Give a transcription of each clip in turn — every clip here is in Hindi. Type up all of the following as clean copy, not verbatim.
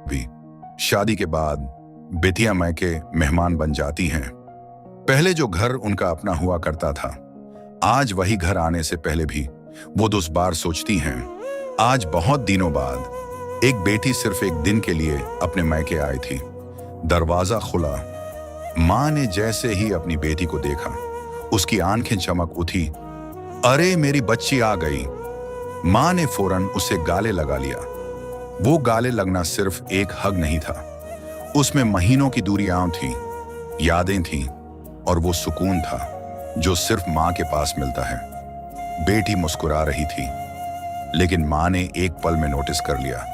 भी। शादी के बाद बेटियां मायके मेहमान बन जाती हैं। पहले जो घर उनका अपना हुआ करता था, आज वही घर आने से पहले भी वो 10 बार सोचती हैं। आज बहुत दिनों बाद एक बेटी सिर्फ एक दिन के लिए अपने मायके आई थी। दरवाजा खुला, माँ ने जैसे ही अपनी बेटी को देखा, उसकी आंखें चमक उठी। अरे मेरी बच्ची आ गई। माँ ने फौरन उसे गाले लगा लिया। वो गाले लगना सिर्फ एक हग नहीं था, उसमें महीनों की दूरियां थी, यादें थी और वो सुकून था जो सिर्फ माँ के पास मिलता है। बेटी मुस्कुरा रही थी, लेकिन माँ ने एक पल में नोटिस कर लिया,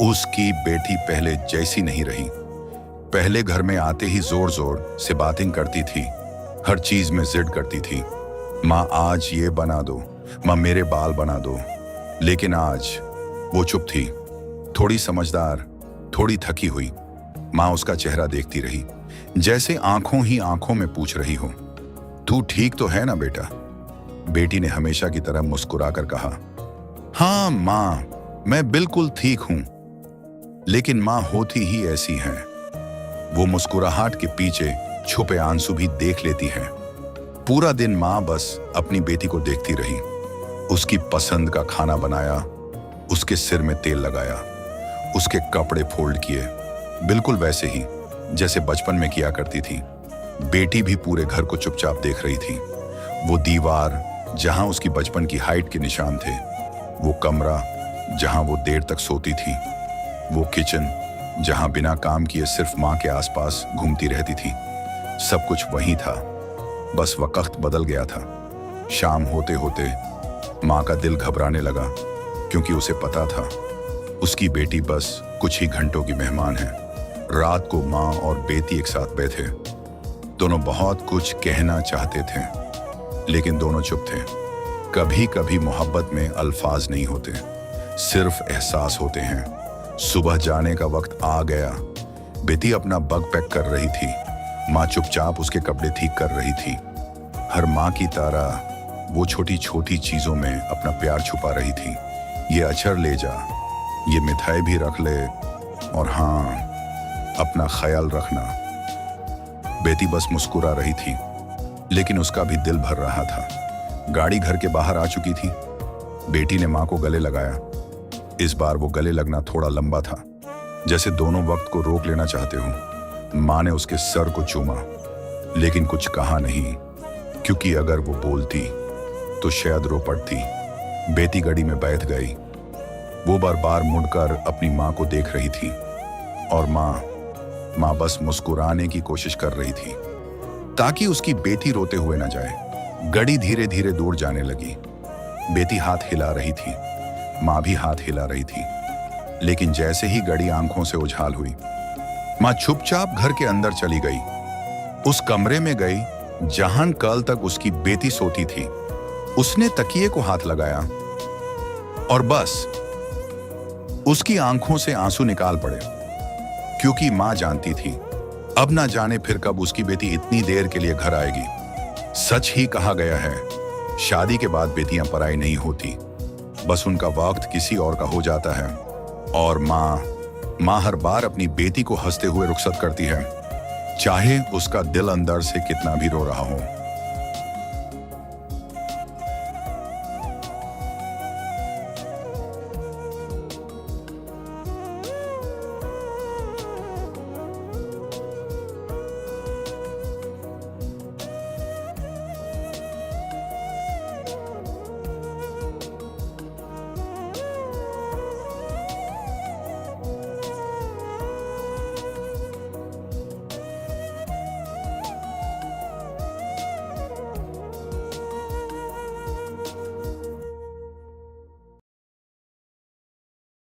उसकी बेटी पहले जैसी नहीं रही। पहले घर में आते ही जोर जोर से बातें करती थी, हर चीज में जिद करती थी। माँ आज ये बना दो, माँ मेरे बाल बना दो। लेकिन आज वो चुप थी, थोड़ी समझदार, थोड़ी थकी हुई। माँ उसका चेहरा देखती रही, जैसे आंखों ही आंखों में पूछ रही हो, तू ठीक तो है ना बेटा? बेटी ने हमेशा की तरह मुस्कुराकर कहा, हाँ माँ, मैं बिल्कुल ठीक हूं। लेकिन माँ होती ही ऐसी है, वो मुस्कुराहट के पीछे छुपे आंसू भी देख लेती है। पूरा दिन माँ बस अपनी बेटी को देखती रही। उसकी पसंद का खाना बनाया, उसके सिर में तेल लगाया, उसके कपड़े फोल्ड किए, बिल्कुल वैसे ही जैसे बचपन में किया करती थी। बेटी भी पूरे घर को चुपचाप देख रही थी। वो दीवार जहां उसकी बचपन की हाइट के निशान थे, वो कमरा जहां वो देर तक सोती थी, वो किचन जहां बिना काम किए सिर्फ माँ के आसपास घूमती रहती थी, सब कुछ वही था। बस वक्त बदल गया था। शाम होते होते माँ का दिल घबराने लगा, क्योंकि उसे पता था उसकी बेटी बस कुछ ही घंटों की मेहमान है। रात को माँ और बेटी एक साथ बैठे। दोनों बहुत कुछ कहना चाहते थे, लेकिन दोनों चुप थे। कभी कभी मोहब्बत में अल्फाज नहीं होते, सिर्फ एहसास होते हैं। सुबह जाने का वक्त आ गया। बेटी अपना बग पैक कर रही थी, माँ चुपचाप उसके कपड़े ठीक कर रही थी। हर माँ की तरह वो छोटी छोटी चीजों में अपना प्यार छुपा रही थी। ये अचार ले जा, ये मिठाई भी रख ले, और हाँ, अपना ख्याल रखना। बेटी बस मुस्कुरा रही थी, लेकिन उसका भी दिल भर रहा था। गाड़ी घर के बाहर आ चुकी थी। बेटी ने माँ को गले लगाया। इस बार वो गले लगना थोड़ा लंबा था, जैसे दोनों वक्त को रोक लेना चाहते हो। माँ ने उसके सर को चूमा, लेकिन कुछ कहा नहीं, क्योंकि अगर वो बोलती तो शायद रो पड़ती। बेटी गाड़ी में बैठ गई। वो बार बार मुड़कर अपनी माँ को देख रही थी, और माँ बस मुस्कुराने की कोशिश कर रही थी, ताकि उसकी बेटी रोते हुए न जाए। गाड़ी धीरे धीरे दूर जाने लगी। बेटी हाथ हिला रही थी, माँ भी हाथ हिला रही थी, लेकिन जैसे ही गाड़ी आंखों से उछाल हुई, माँ चुपचाप घर के अंदर चली गई। उस कमरे में गई जहां कल तक उसकी बेटी सोती थी। उसने तकिए को हाथ लगाया, और बस उसकी आंखों से आंसू निकाल पड़े, क्योंकि माँ जानती थी अब ना जाने फिर कब उसकी बेटी इतनी देर के लिए घर आएगी। सच ही कहा गया है, शादी के बाद बेटियां पराई नहीं होती, बस उनका वक्त किसी और का हो जाता है। और माँ हर बार अपनी बेटी को हंसते हुए रुखसत करती है, चाहे उसका दिल अंदर से कितना भी रो रहा हो।